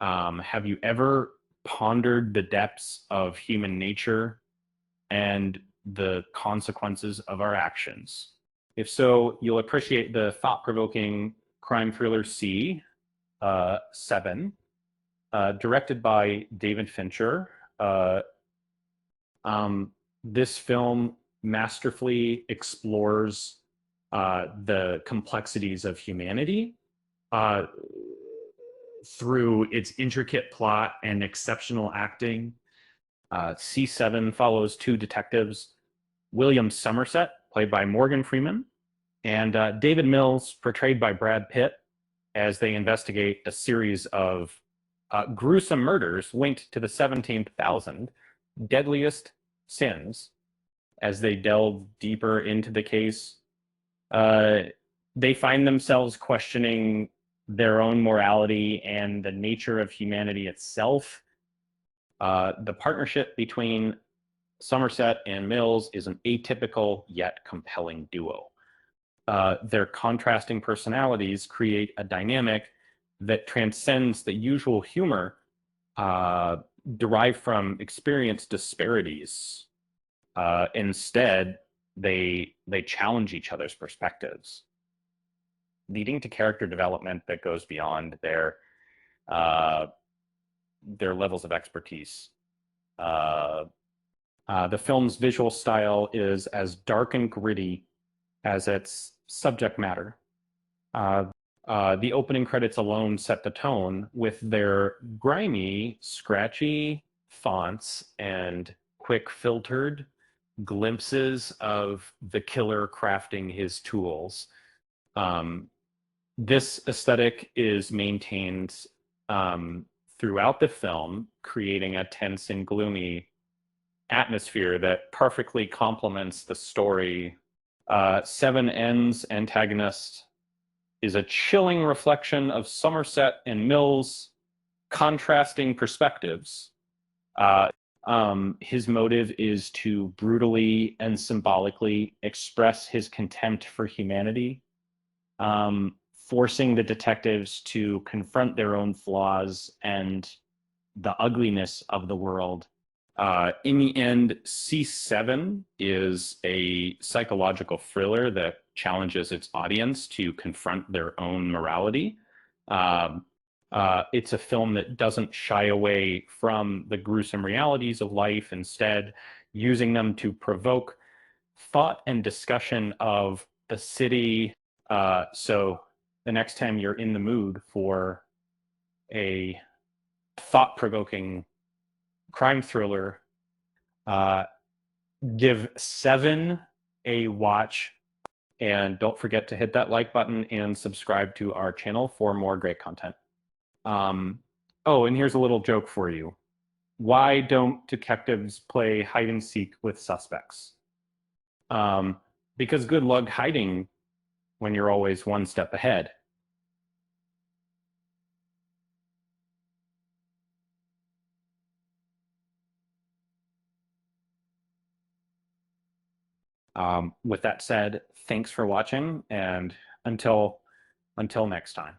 Have you ever pondered the depths of human nature and the consequences of our actions? If so, you'll appreciate the thought-provoking crime thriller Se7en, directed by David Fincher. Um, this film masterfully explores the complexities of humanity uh, through its intricate plot and exceptional acting. Se7en follows two detectives, William Somerset, played by Morgan Freeman, and David Mills, portrayed by Brad Pitt, as they investigate a series of gruesome murders linked to the 17,000 deadliest sins. As they delve deeper into the case, uh, they find themselves questioning their own morality and the nature of humanity itself. The partnership between Somerset and Mills is an atypical yet compelling duo. Their contrasting personalities create a dynamic that transcends the usual humor uh, derived from experience disparities. Instead, they challenge each other's perspectives, leading to character development that goes beyond uh, their levels of expertise. Uh, the film's visual style is as dark and gritty as its subject matter. Uh, the opening credits alone set the tone with their grimy, scratchy fonts and quick filtered glimpses of the killer crafting his tools. Um, this aesthetic is maintained throughout the film, creating a tense and gloomy atmosphere that perfectly complements the story. Se7en's antagonist is a chilling reflection of Somerset and Mills' contrasting perspectives. Uh, his motive is to brutally and symbolically express his contempt for humanity, forcing the detectives to confront their own flaws and the ugliness of the world. In the end, Se7en is a psychological thriller that challenges its audience to confront their own morality. Um, it's a film that doesn't shy away from the gruesome realities of life, instead, using them to provoke thought and discussion of the city. So, the next time you're in the mood for a thought provoking crime thriller, uh, give Se7en a watch. And don't forget to hit that like button and subscribe to our channel for more great content. Um, oh, and here's a little joke for you. Why don't detectives play hide and seek with suspects? Um, because good luck hiding when you're always one step ahead. With that said, thanks for watching, and until next time.